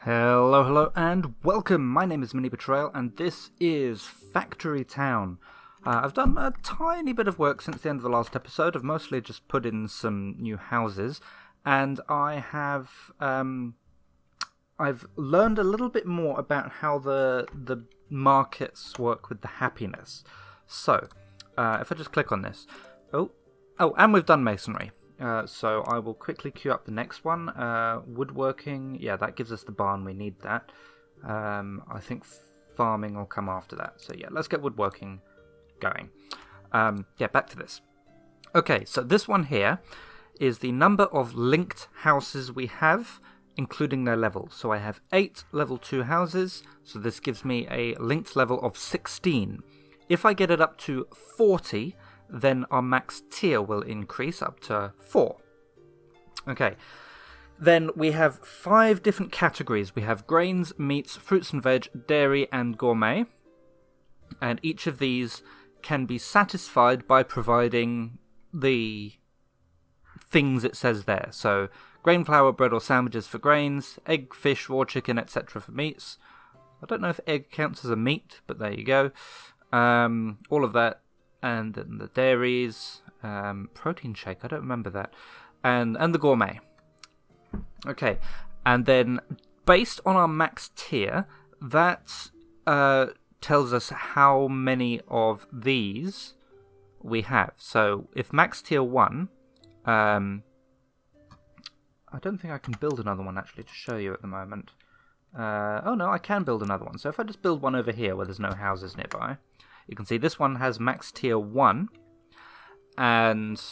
Hello, hello, and welcome. My name is MiniBetrayal, and this is Factory Town. I've done a tiny bit of work since the end of the last episode. I've mostly just put in some new houses, and I've learned a little bit more about how the markets work with the happiness. So, if I just click on this, and we've done masonry. So I will quickly queue up the next one. Woodworking, yeah, that gives us the barn. We need that. I think farming will come after that. So yeah, let's get woodworking going. Back to this. Okay, so this one here is the number of linked houses we have, including their levels. So I have 8 level 2 houses, so this gives me a linked level of 16. If I get it up to 40, then our max tier will increase up to 4. Okay, then we have 5 different categories. We have grains, meats, fruits and veg, dairy and gourmet. And each of these can be satisfied by providing the things it says there. So grain flour, bread or sandwiches for grains, egg, fish, raw chicken, etc. for meats. I don't know if egg counts as a meat, but there you go. All of that. And then the dairies, protein shake, I don't remember that, and the gourmet. Okay, and then based on our max tier, that tells us how many of these we have. So if max tier 1, I don't think I can build another one actually to show you at the moment. Oh no, I can build another one. So if I just build one over here where there's no houses nearby, you can see this one has max tier 1, and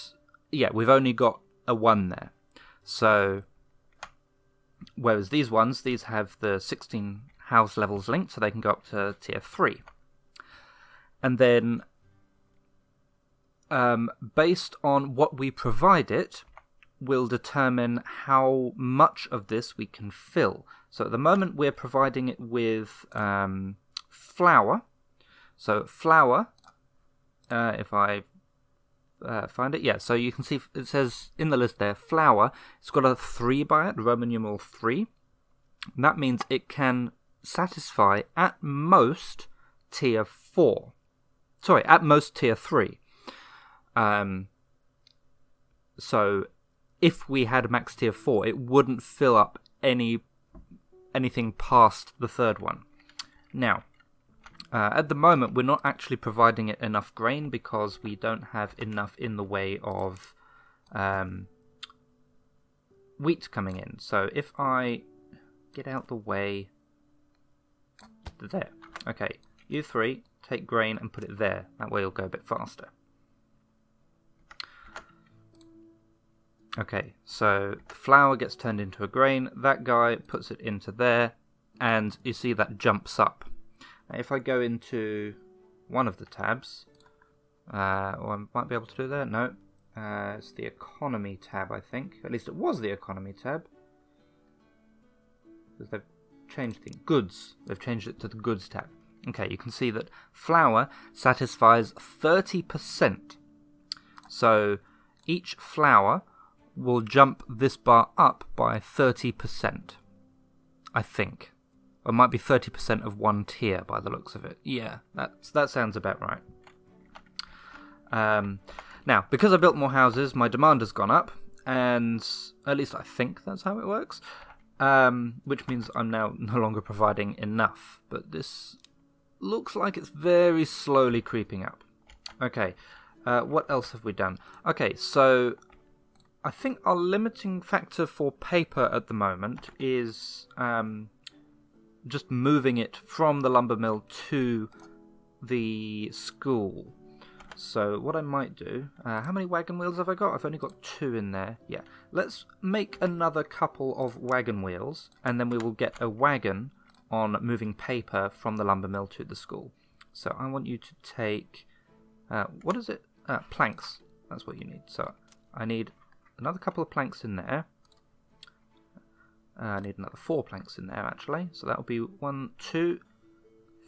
yeah, we've only got a 1 there. So, whereas these ones, these have the 16 house levels linked, so they can go up to tier 3. And then, based on what we provide it, will determine how much of this we can fill. So at the moment, we're providing it with flour. So flour, if I find it, yeah, so you can see it says in the list there, flour, it's got a 3 by it, Roman numeral 3. And that means it can satisfy at most tier 4. Sorry, at most tier 3. So if we had max tier 4, it wouldn't fill up anything past the third one. Now, at the moment, we're not actually providing it enough grain because we don't have enough in the way of wheat coming in. So if I get out the way there. Okay, you 3, take grain and put it there. That way it'll go a bit faster. Okay, so flour gets turned into a grain. That guy puts it into there, and you see that jumps up. If I go into one of the tabs, I might be able to do that. No, it's the economy tab, I think. At least it was the economy tab, because they've changed the goods. They've changed it to the goods tab. Okay, you can see that flour satisfies 30%. So each flour will jump this bar up by 30%, I think. Or it might be 30% of one tier by the looks of it. Yeah, that sounds about right. Now, because I built more houses, my demand has gone up, and at least I think that's how it works, which means I'm now no longer providing enough. But this looks like it's very slowly creeping up. Okay, what else have we done? Okay, so I think our limiting factor for paper at the moment is just moving it from the lumber mill to the school. So what I might do, how many wagon wheels have I got? I've only got 2 in there. Yeah, let's make another couple of wagon wheels, and then we will get a wagon on moving paper from the lumber mill to the school. So I want you to take, what is it? Planks. That's what you need. So I need another couple of planks in there. I need another 4 planks in there, actually. So that will be 1, 2,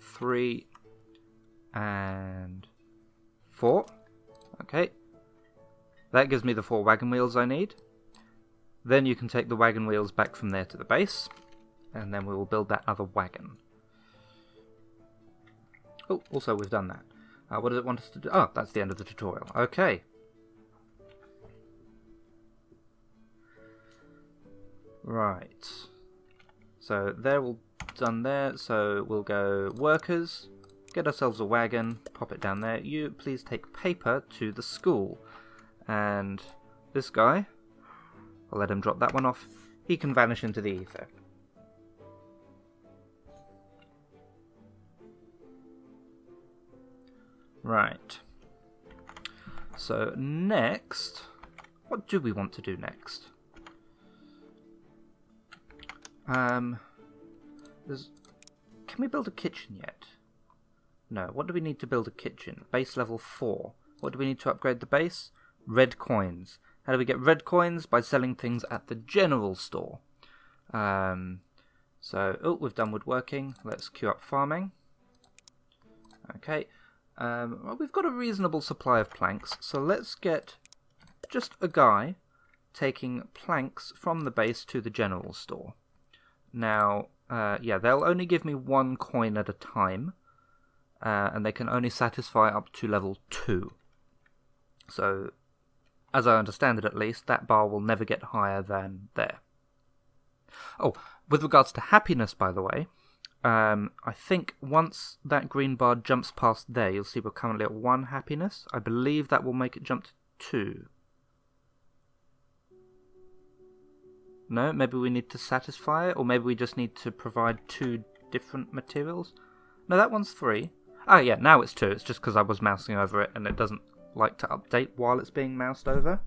3, and 4. Okay. That gives me the 4 wagon wheels I need. Then you can take the wagon wheels back from there to the base. And then we will build that other wagon. Oh, also we've done that. What does it want us to do? Oh, that's the end of the tutorial. Okay. Right. So they're all done there. So we'll go workers, get ourselves a wagon, pop it down there. You please take paper to the school. And this guy, I'll let him drop that one off. He can vanish into the ether. Right. So next, what do we want to do next? Can we build a kitchen yet? No. What do we need to build a kitchen? Base level 4. What do we need to upgrade the base? Red coins. How do we get red coins? By selling things at the general store. We've done woodworking. Let's queue up farming. Okay. Well, we've got a reasonable supply of planks, so let's get just a guy taking planks from the base to the general store. Now, they'll only give me 1 coin at a time, and they can only satisfy up to level 2. So, as I understand it at least, that bar will never get higher than there. Oh, with regards to happiness, by the way, I think once that green bar jumps past there, you'll see we're currently at 1 happiness. I believe that will make it jump to 2. No, maybe we need to satisfy it, or maybe we just need to provide 2 different materials. No, that one's 3. Ah, yeah, now it's 2. It's just because I was mousing over it and it doesn't like to update while it's being moused over.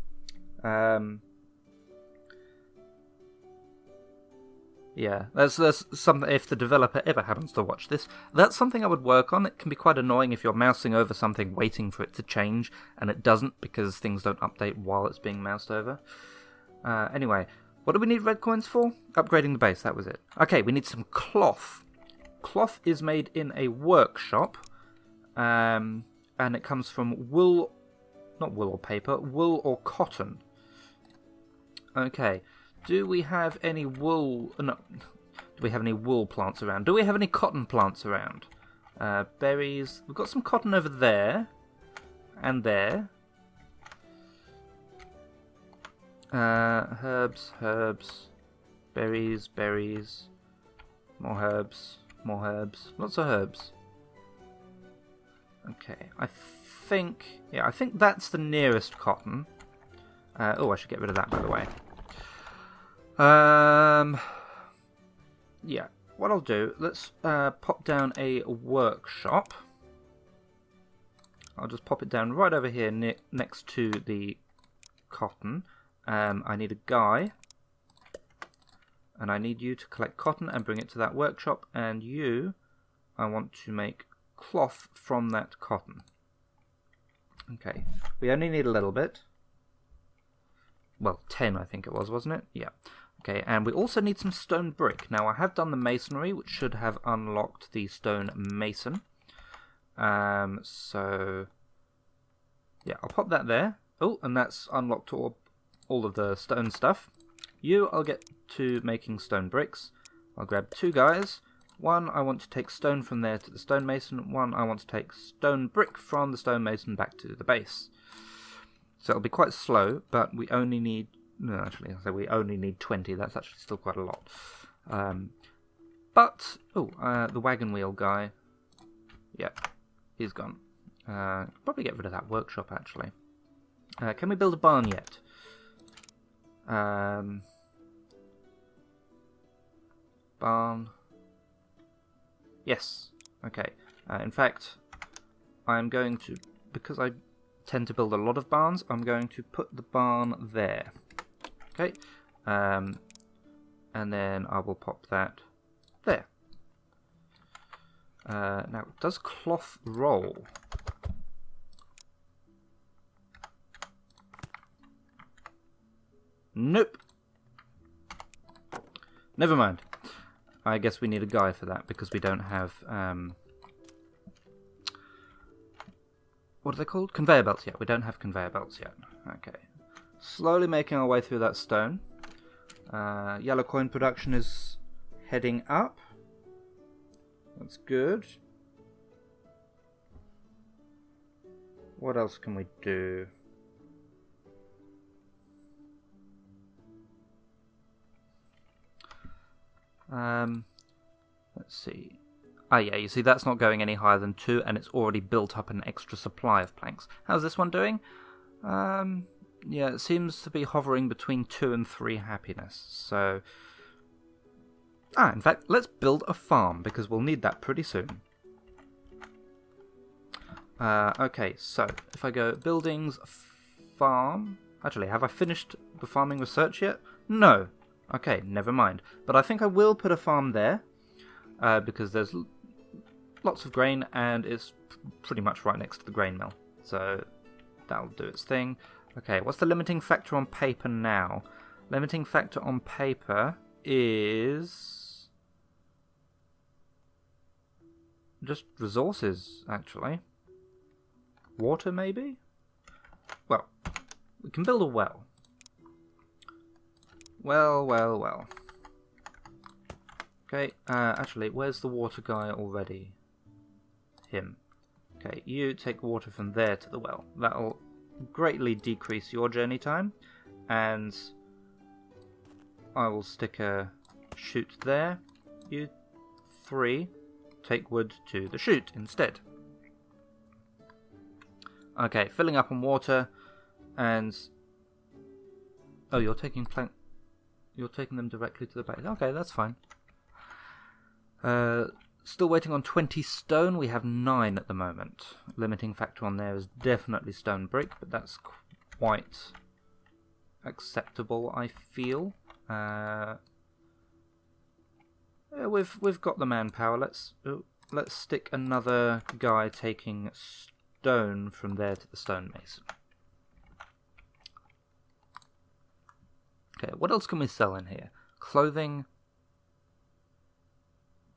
Yeah, that's something. If the developer ever happens to watch this, that's something I would work on. It can be quite annoying if you're mousing over something waiting for it to change and it doesn't because things don't update while it's being moused over. Anyway, what do we need red coins for? Upgrading the base, that was it. Okay, we need some cloth. Cloth is made in a workshop, and it comes from wool, not wool or paper, wool or cotton. Okay. Do we have any wool? No. Do we have any wool plants around? Do we have any cotton plants around? Berries. We've got some cotton over there. And there. Herbs. Berries. More herbs. Lots of herbs. Okay. I think that's the nearest cotton. I should get rid of that, by the way. Yeah, what I'll do, let's pop down a workshop. I'll just pop it down right over here next to the cotton. I need a guy, and I need you to collect cotton and bring it to that workshop, and I want to make cloth from that cotton. Okay, we only need a little bit. Well, 10 I think it was, wasn't it? Yeah. Okay, and we also need some stone brick. Now, I have done the masonry, which should have unlocked the stone mason. So, yeah, I'll pop that there. Oh, and that's unlocked all of the stone stuff. I'll get to making stone bricks. I'll grab 2 guys. 1, I want to take stone from there to the stonemason. 1, I want to take stone brick from the stonemason back to the base. So it'll be quite slow, but we only need... No, actually, we only need 20. That's actually still quite a lot. The wagon wheel guy... Yeah, he's gone. Probably get rid of that workshop, actually. Can we build a barn yet? Barn... Yes. Okay. In fact, I'm going to... Because I tend to build a lot of barns, I'm going to put the barn there. Okay, and then I will pop that there. Now, does cloth roll? Nope. Never mind. I guess we need a guy for that because we don't have... what are they called? Conveyor belts yet. We don't have conveyor belts yet. Okay. Slowly making our way through that stone. Yellow coin production is heading up. That's good. What else can we do? Let's see. Ah, yeah, you see that's not going any higher than 2, and it's already built up an extra supply of planks. How's this one doing? Yeah, it seems to be hovering between 2 and 3 happiness. So, in fact, let's build a farm, because we'll need that pretty soon. Okay, so, if I go buildings, farm... Actually, have I finished the farming research yet? No. Okay, never mind. But I think I will put a farm there, because there's lots of grain, and it's pretty much right next to the grain mill. So, that'll do its thing. Okay, what's the limiting factor on paper now? Limiting factor on paper is... just resources, actually. Water, maybe? Well, we can build a well. Well. Okay, actually, where's the water guy already? Him. Okay, you take water from there to the well. That'll greatly decrease your journey time, and I will stick a chute there. You 3 take wood to the chute instead. Okay, filling up on water, and you're taking them directly to the base. Okay, that's fine. Still waiting on 20 stone. We have 9 at the moment. Limiting factor on there is definitely stone brick, but that's quite acceptable, I feel. Yeah, we've got the manpower. Let's stick another guy taking stone from there to the stonemason. Okay, what else can we sell in here? Clothing,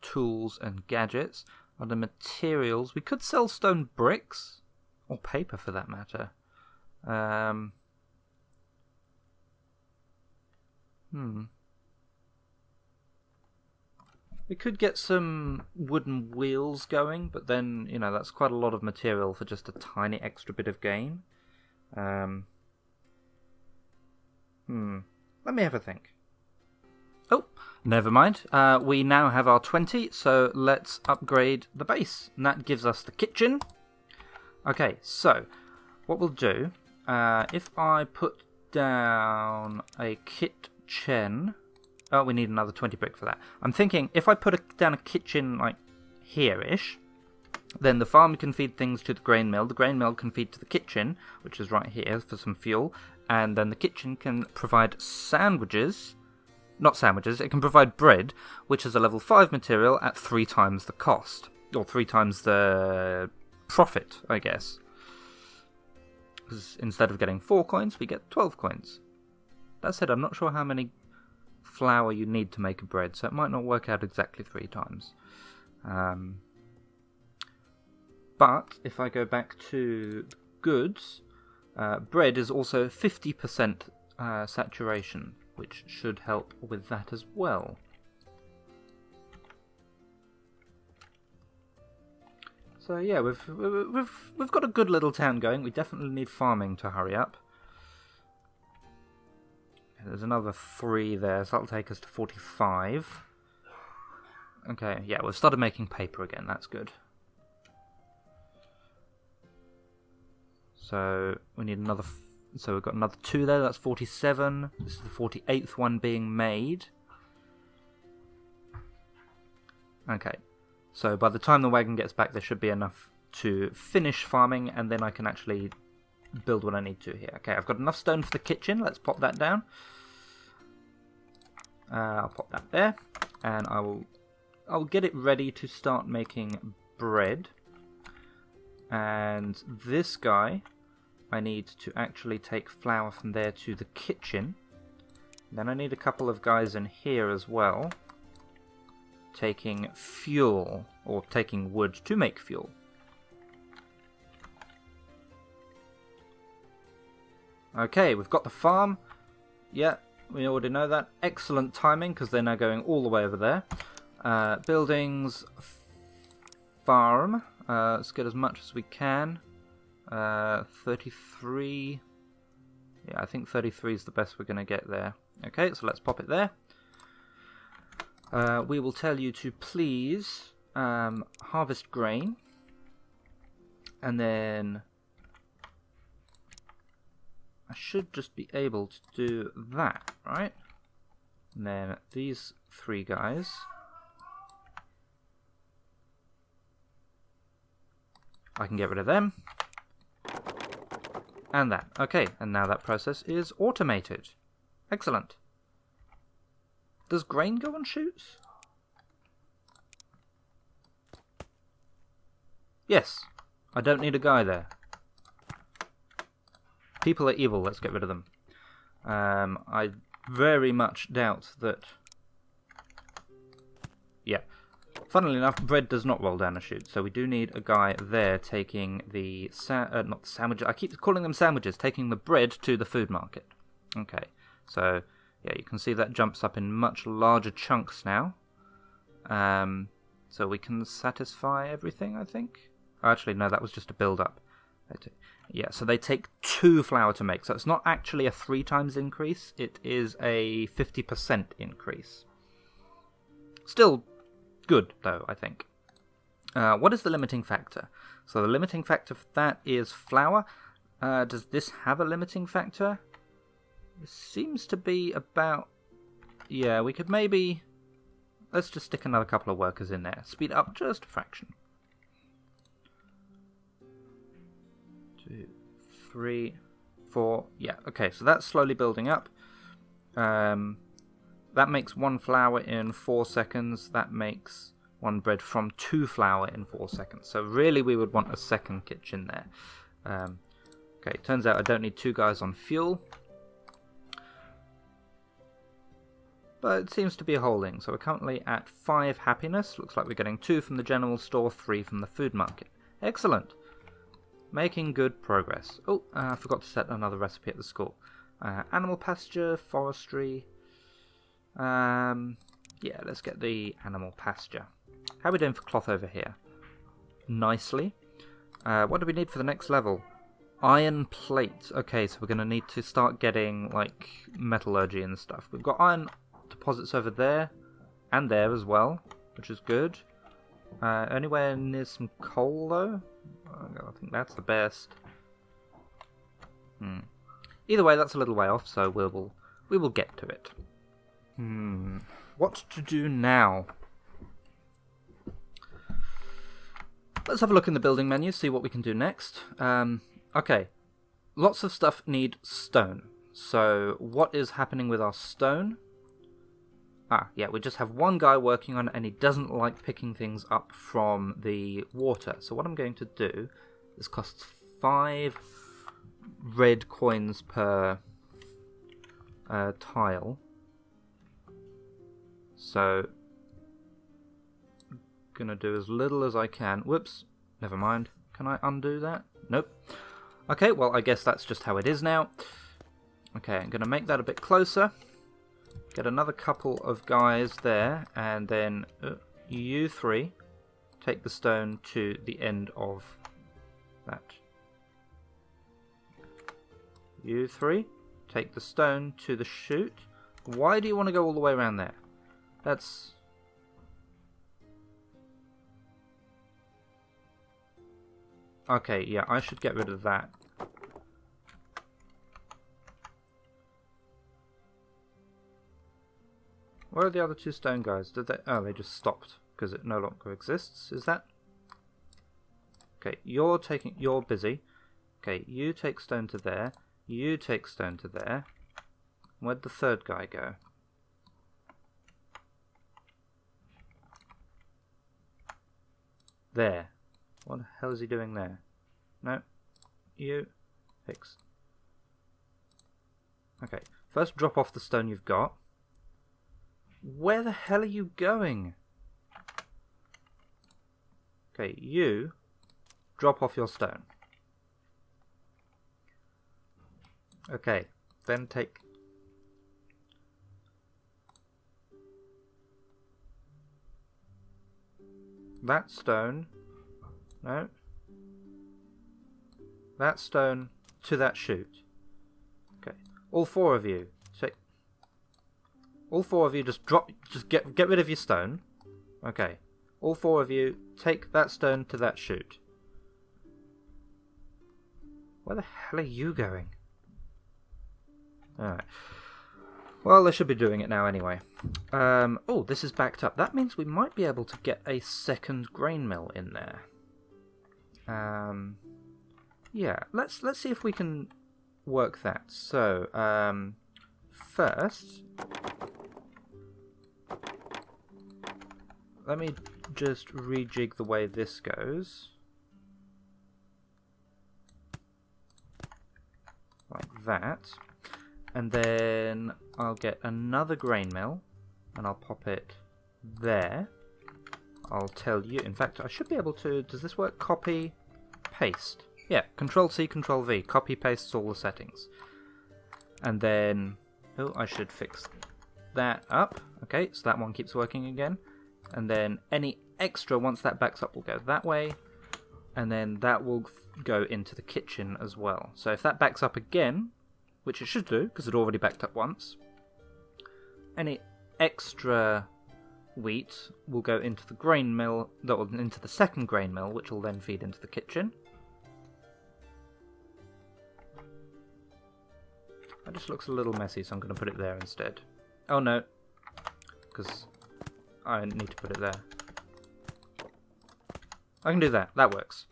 tools and gadgets. Other materials. We could sell stone bricks, or paper for that matter. We could get some wooden wheels going, but then, that's quite a lot of material for just a tiny extra bit of gain. Let me have a think. Oh, never mind. We now have our 20, so let's upgrade the base. And that gives us the kitchen. Okay, so what we'll do, if I put down a kitchen... Oh, we need another 20 brick for that. I'm thinking, if I put down a kitchen, like, here-ish, then the farm can feed things to the grain mill can feed to the kitchen, which is right here for some fuel, and then the kitchen can provide sandwiches... Not sandwiches, it can provide bread, which is a level 5 material at 3 times the cost. Or 3 times the profit, I guess. Because instead of getting 4 coins, we get 12 coins. That said, I'm not sure how many flour you need to make a bread, so it might not work out exactly 3 times. But, if I go back to goods, bread is also 50% saturation, which should help with that as well. So yeah, we've got a good little town going. We definitely need farming to hurry up. There's another 3 there, so that'll take us to 45. Okay, yeah, we've started making paper again. That's good. So we need another. So we've got another 2 there, that's 47. This is the 48th one being made. Okay, so by the time the wagon gets back, there should be enough to finish farming, and then I can actually build what I need to here. Okay, I've got enough stone for the kitchen. Let's pop that down. I'll pop that there, and I'll get it ready to start making bread. And this guy, I need to actually take flour from there to the kitchen. Then I need a couple of guys in here as well, taking fuel, or taking wood to make fuel. Okay, we've got the farm. Yeah, We already know that. Excellent timing, because they're now going all the way over there. Buildings, farm. Let's get as much as we can. 33. Yeah, I think 33 is the best we're going to get there. Okay, so let's pop it there. We will tell you to please harvest grain. And then I should just be able to do that, right? And then these 3 guys. I can get rid of them. And that. Okay, and now that process is automated. Excellent. Does grain go on chutes? Yes. I don't need a guy there. People are evil, let's get rid of them. I very much doubt that... Yeah. Funnily enough, bread does not roll down a chute, so we do need a guy there taking the... not the sandwiches, I keep calling them sandwiches, taking the bread to the food market. Okay, so, yeah, you can see that jumps up in much larger chunks now. So we can satisfy everything, I think. Oh, actually, no, that was just a build-up. Yeah, so they take 2 flour to make. So it's not actually a 3 times increase. It is a 50% increase. Still good, though, I think. What is the limiting factor? So the limiting factor for that is flour. Does this have a limiting factor? It seems to be about... Yeah, we could maybe... Let's just stick another couple of workers in there. Speed up just a fraction. 2, 3, 4. Yeah, okay, so that's slowly building up. That makes 1 flour in 4 seconds. That makes 1 bread from 2 flour in 4 seconds. So really we would want a second kitchen there. Okay, turns out I don't need 2 guys on fuel. But it seems to be holding. So we're currently at 5 happiness. Looks like we're getting 2 from the general store, 3 from the food market. Excellent. Making good progress. Oh, I forgot to set another recipe at the school. Animal pasture, forestry. Yeah, let's get the animal pasture. How are we doing for cloth over here? Nicely. What do we need for the next level? Iron plate. Okay, so we're going to need to start getting, like, metallurgy and stuff. We've got iron deposits over there and there as well, which is good. Anywhere near some coal, though? I think that's the best. Either way, that's a little way off, so we will get to it. What to do now? Let's have a look in the building menu, see what we can do next. Okay, lots of stuff need stone. So what is happening with our stone? Yeah, we just have 1 guy working on it, and he doesn't like picking things up from the water. So what I'm going to do, this costs 5 red coins per tile. So, I'm going to do as little as I can. Whoops, never mind. Can I undo that? Nope. Okay, well, I guess that's just how it is now. Okay, I'm going to make that a bit closer. Get another couple of guys there, and then you 3 take the stone to the end of that. You 3 take the stone to the chute. Why do you want to go all the way around there? That's... Okay, yeah, I should get rid of that. Where are the other 2 stone guys? Did they? Oh, they just stopped because it no longer exists. Is that? Okay, you're busy. Okay, you take stone to there. You take stone to there. Where'd the 3rd guy go? There. What the hell is he doing there? No. You. Fix. Okay, first drop off the stone you've got. Where the hell are you going? Okay, you drop off your stone. Okay, then take that stone. No. That stone to that chute. Okay. All four of you. All four of you just get rid of your stone. Okay. All four of you take that stone to that chute. Where the hell are you going? Alright. Well, they should be doing it now anyway. Oh, this is backed up. That means we might be able to get a second grain mill in there. Yeah, let's see if we can work that. So, first, let me just rejig the way this goes. Like that. And then I'll get another grain mill, and I'll pop it there. I'll tell you, in fact, I should be able to, does this work? Copy, paste. Yeah, Control-C, Control-V, copy, pastes all the settings. And then, oh, I should fix that up. Okay, so that one keeps working again. And then any extra, once that backs up, will go that way. And then that will go into the kitchen as well. So if that backs up again, which it should do, because it already backed up once, any extra wheat will go into the grain mill, into the second grain mill, which will then feed into the kitchen. That just looks a little messy, so I'm going to put it there instead. Oh no, because I need to put it there. I can do that. That works.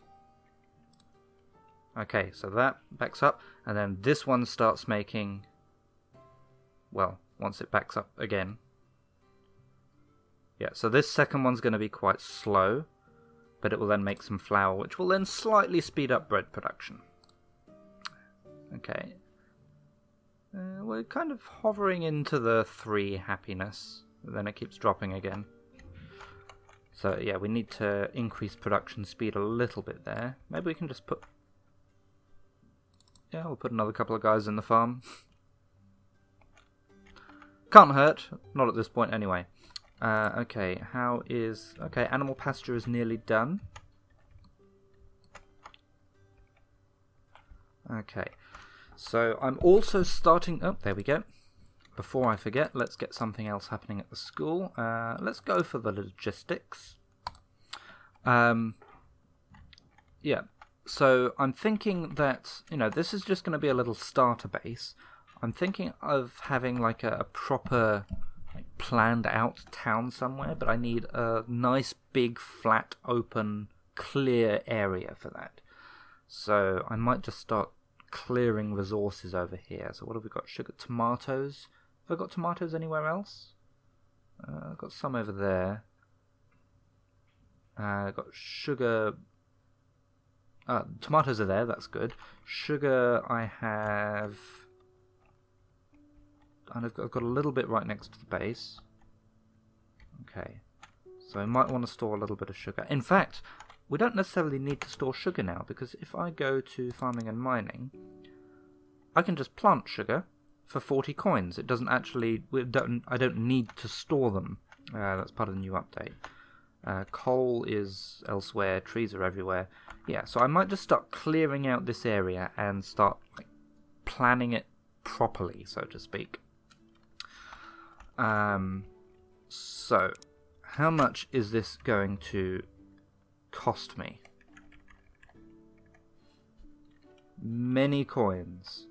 Okay, so that backs up, and then this one starts making, well, once it backs up again. Yeah, so this second one's going to be quite slow, but it will then make some flour, which will then slightly speed up bread production. Okay. We're kind of hovering into the 3 happiness, but then it keeps dropping again. So yeah, we need to increase production speed a little bit there. Maybe we can just put... Yeah, we'll put another couple of guys in the farm. Can't hurt, not at this point anyway. Okay, how is... Okay, animal pasture is nearly done. Okay, so I'm also starting... Oh, there we go. Before I forget, let's get something else happening at the school. Let's go for the logistics. Yeah. So I'm thinking that, this is just going to be a little starter base. I'm thinking of having like a proper planned out town somewhere, but I need a nice big flat open clear area for that. So I might just start clearing resources over here. So what have we got? Sugar, tomatoes. Have I got tomatoes anywhere else? I've got some over there. I've got sugar... tomatoes are there, that's good. Sugar I have... And I've got a little bit right next to the base. Okay. So I might want to store a little bit of sugar. In fact, we don't necessarily need to store sugar now, because if I go to farming and mining, I can just plant sugar for 40 coins. It doesn't actually... I don't need to store them. That's part of the new update. Coal is elsewhere, trees are everywhere. Yeah, so I might just start clearing out this area and start planning it properly, so to speak. So, how much is this going to cost me? Many coins.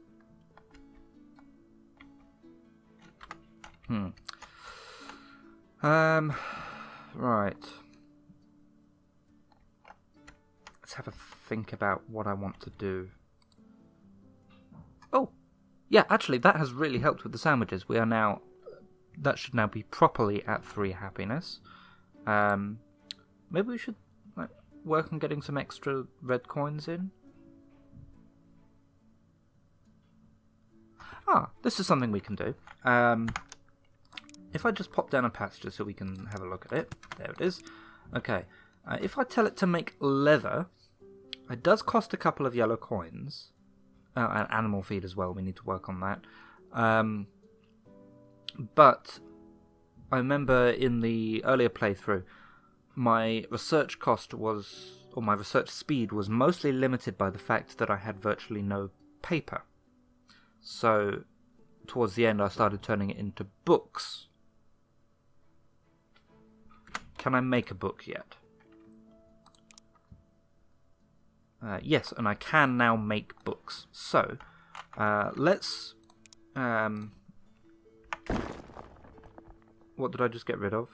Right. Let's have a think about what I want to do. Oh! Yeah, actually, that has really helped with the sandwiches. We are now... That should now be properly at 3 happiness. Maybe we should work on getting some extra red coins in. This is something we can do. If I just pop down a patch just so we can have a look at it. There it is. Okay. If I tell it to make leather, it does cost a couple of yellow coins. And animal feed as well. We need to work on that. But I remember in the earlier playthrough, my research cost was, or my research speed was mostly limited by the fact that I had virtually no paper. So, towards the end I started turning it into books. Can I make a book yet? Yes, and I can now make books. So, let's... what did I just get rid of?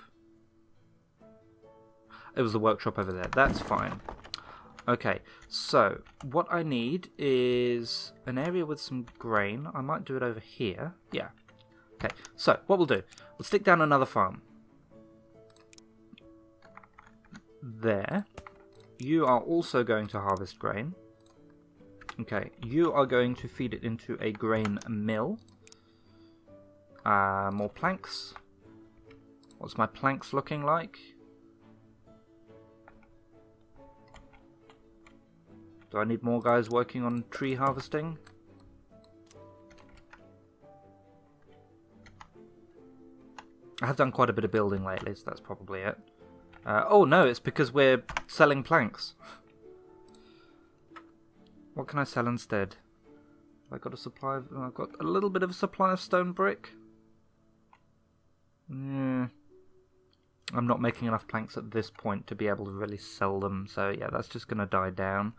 It was the workshop over there. That's fine. Okay, so what I need is an area with some grain. I might do it over here. Yeah. Okay, so what we'll do, we'll stick down another farm. There. You are also going to harvest grain. Okay, you are going to feed it into a grain mill. More planks. What's my planks looking like? Do I need more guys working on tree harvesting? I have done quite a bit of building lately, so that's probably it. Oh no, it's because we're selling planks. What can I sell instead? Have I got a supply of... I've got a little bit of a supply of stone brick. I'm not making enough planks at this point to be able to really sell them, so yeah, that's just going to die down.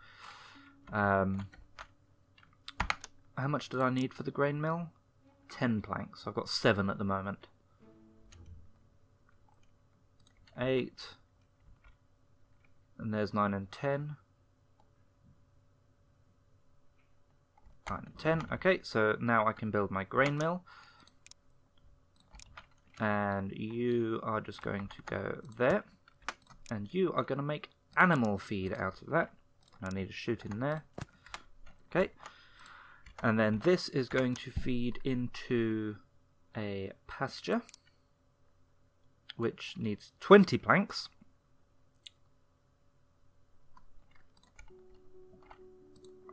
How much did I need for the grain mill? 10 planks. I've got 7 at the moment. 8. And there's 9 and 10. 9 and 10. Okay, so now I can build my grain mill. And you are just going to go there. And you are going to make animal feed out of that. I need a chute in there. Okay. And then this is going to feed into a pasture, which needs 20 planks.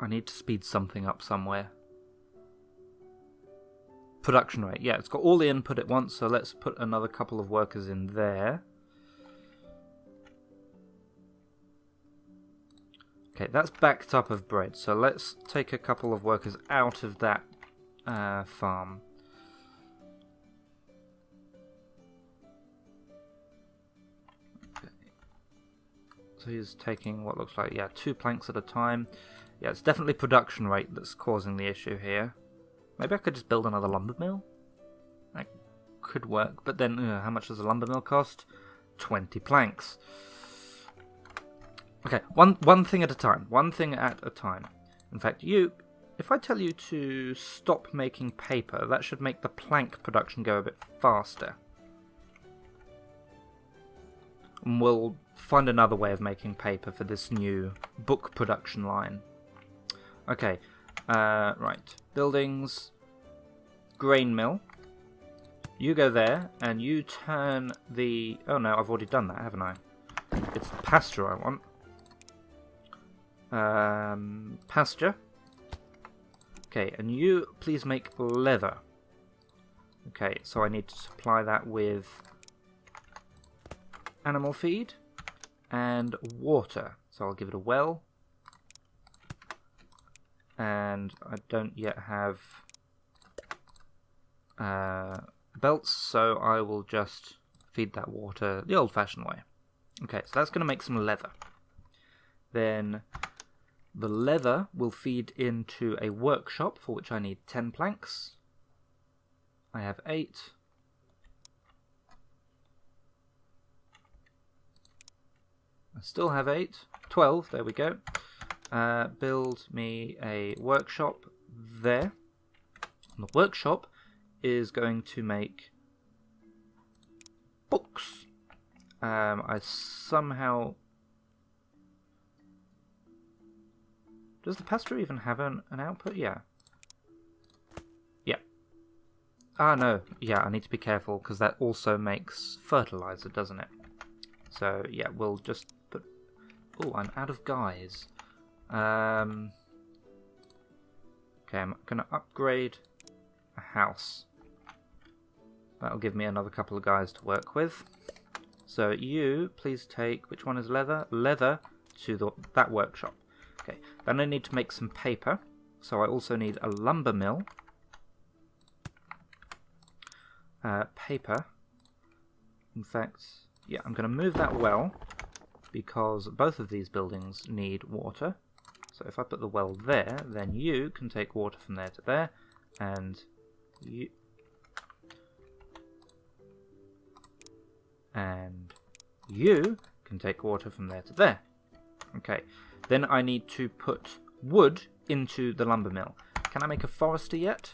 I need to speed something up somewhere. Production rate. Yeah, it's got all the input at once, so let's put another couple of workers in there. Okay, that's backed up of bread, so let's take a couple of workers out of that farm. Okay. So he's taking what looks like, 2 planks at a time. Yeah, it's definitely production rate that's causing the issue here. Maybe I could just build another lumber mill? That could work, but then how much does a lumber mill cost? 20 planks. Okay, one thing at a time. One thing at a time. In fact, if I tell you to stop making paper, that should make the plank production go a bit faster. And we'll find another way of making paper for this new book production line. Okay, right. Buildings, grain mill. You go there, and you turn the... Oh no, I've already done that, haven't I? It's the pasture I want. Pasture. Okay, and you please make leather. Okay, so I need to supply that with animal feed and water. So I'll give it a well. And I don't yet have belts, so I will just feed that water the old-fashioned way. Okay, so that's going to make some leather. Then the leather will feed into a workshop, for which I need 10 planks. I have 8. I still have 8. 12, there we go. Build me a workshop there. And the workshop is going to make books. I somehow... Does the pasture even have an output? Yeah. Yeah. Ah, no. Yeah, I need to be careful, because that also makes fertilizer, doesn't it? So, yeah, we'll just put... Oh, I'm out of guys. Okay, I'm going to upgrade a house. That'll give me another couple of guys to work with. So you, please take, which one is leather? Leather to that workshop. Okay, then I need to make some paper. So I also need a lumber mill. Paper. In fact, yeah, I'm going to move that well because both of these buildings need water. So if I put the well there, then you can take water from there to there, and you... And you can take water from there to there. Okay, then I need to put wood into the lumber mill. Can I make a forester yet?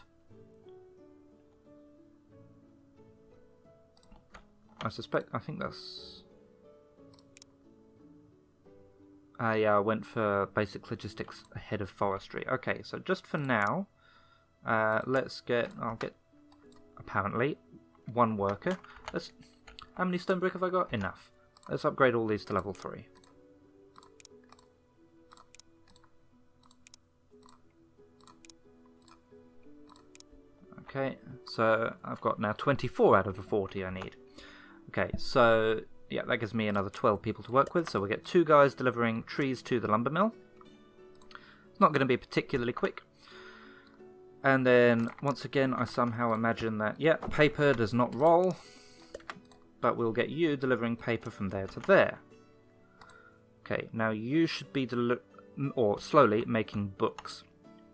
I think that's... yeah, I went for basic logistics ahead of forestry. Okay, so just for now, I'll get, apparently, one worker. How many stone brick have I got? Enough. Let's upgrade all these to level 3. Okay, so I've got now 24 out of the 40 I need. Okay, so yeah, that gives me another 12 people to work with, so we'll get 2 guys delivering trees to the lumber mill. It's not going to be particularly quick. And then, once again, I somehow imagine that, yeah, paper does not roll, but we'll get you delivering paper from there to there. Okay, now you should be slowly making books.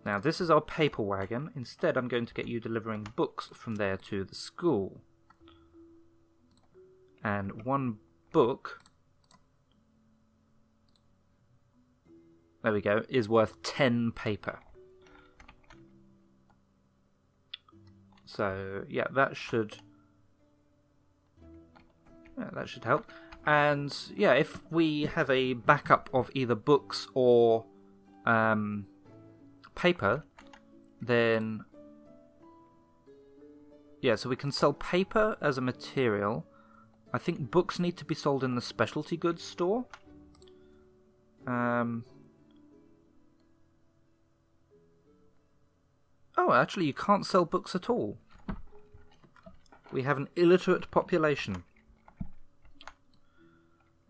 Now, this is our paper wagon. Instead, I'm going to get you delivering books from there to the school. And one book, there we go, is worth 10 paper. So, yeah, that should help. And, yeah, if we have a backup of either books or paper, then, yeah, so we can sell paper as a material. I think books need to be sold in the specialty goods store. Oh, actually, you can't sell books at all. We have an illiterate population.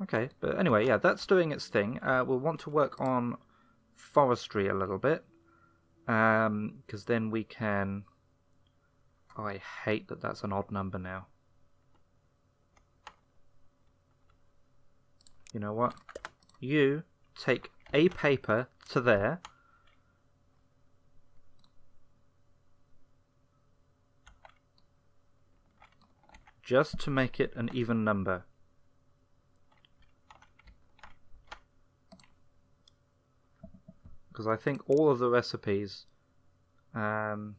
Okay, but anyway, yeah, that's doing its thing. We'll want to work on forestry a little bit. Because then we can... Oh, I hate that that's an odd number now. You know what? You take a paper to there. Just to make it an even number. Because I think all of the recipes... it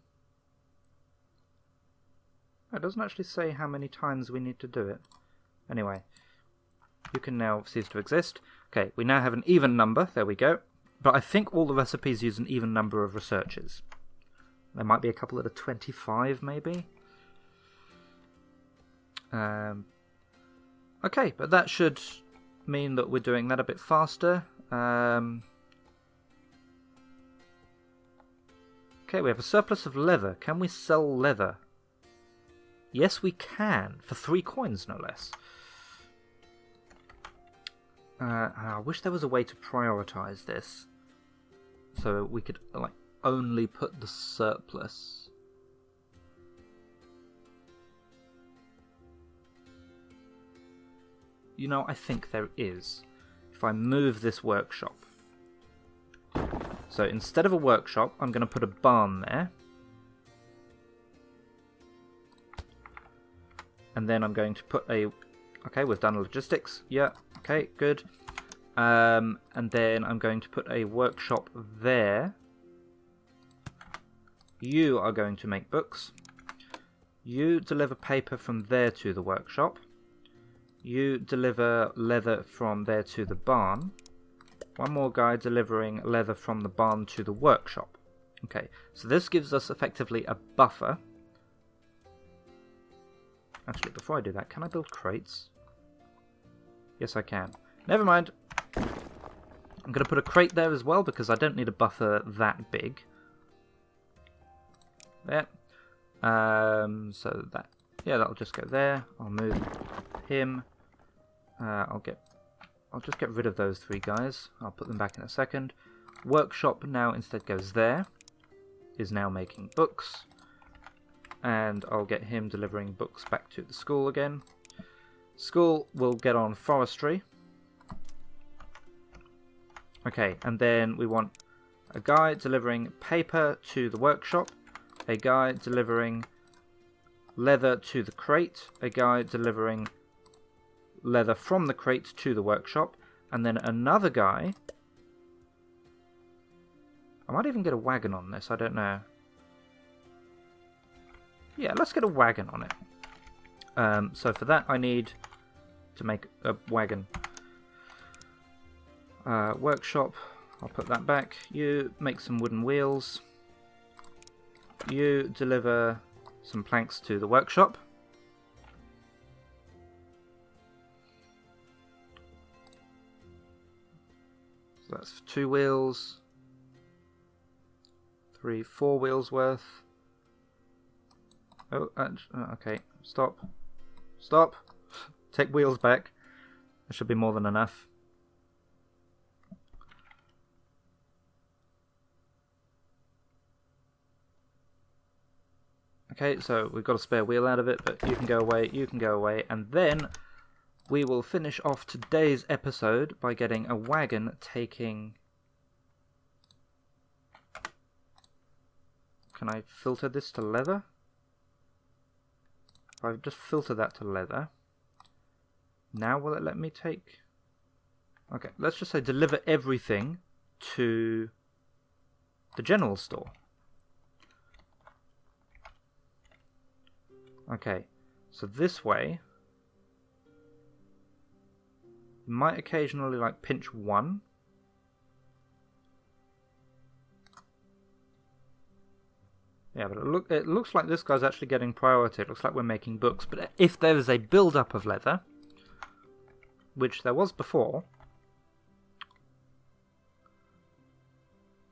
doesn't actually say how many times we need to do it. Anyway, you can now cease to exist. Okay, we now have an even number. There we go. But I think all the recipes use an even number of researchers. There might be a couple that are 25, maybe. Okay, but that should mean that we're doing that a bit faster. Okay, we have a surplus of leather. Can we sell leather? Yes, we can. For 3 coins, no less. I wish there was a way to prioritize this. So we could, like, only put the surplus. You know, I think there is. If I move this workshop. So instead of a workshop, I'm going to put a barn there. And then I'm going to put a... Okay, we've done logistics. Yeah, okay, good. And then I'm going to put a workshop there. You are going to make books. You deliver paper from there to the workshop. You deliver leather from there to the barn. One more guy delivering leather from the barn to the workshop. Okay, so this gives us effectively a buffer. Actually, before I do that, can I build crates? Yes, I can. Never mind. I'm going to put a crate there as well because I don't need a buffer that big. There. So that, yeah, that'll just go there. I'll move him I'll just get rid of those 3 guys. I'll put them back in a second. Workshop now instead goes there. Is now making books. And I'll get him delivering books back to the school again. School will get on forestry. Okay, and then we want a guy delivering paper to the workshop, a guy delivering leather to the crate, a guy delivering leather from the crate to the workshop, and then another guy... I might even get a wagon on this, I don't know. Yeah, let's get a wagon on it. So for that I need to make a wagon. Workshop, I'll put that back. You make some wooden wheels. You deliver some planks to the workshop. So that's 2 wheels. 3, 4 wheels worth. Oh, okay. Stop. Stop. Take wheels back. There should be more than enough. Okay, so we've got a spare wheel out of it, but you can go away, and then we will finish off today's episode by getting a wagon taking... Can I filter this to leather? I've just filtered that to leather. Now will it let me take... Okay, let's just say deliver everything to the general store. Okay, so this way, you might occasionally like pinch 1. Yeah, but it looks like this guy's actually getting priority. It looks like we're making books. But if there is a build-up of leather, which there was before,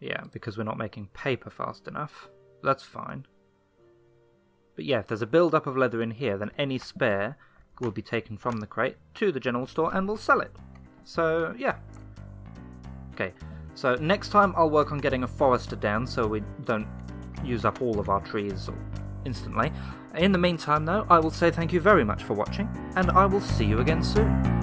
yeah, because we're not making paper fast enough, that's fine. But yeah, if there's a build-up of leather in here, then any spare will be taken from the crate to the general store and we'll sell it. So, yeah. Okay, so next time I'll work on getting a forester down so we don't use up all of our trees instantly. In the meantime, though, I will say thank you very much for watching, and I will see you again soon.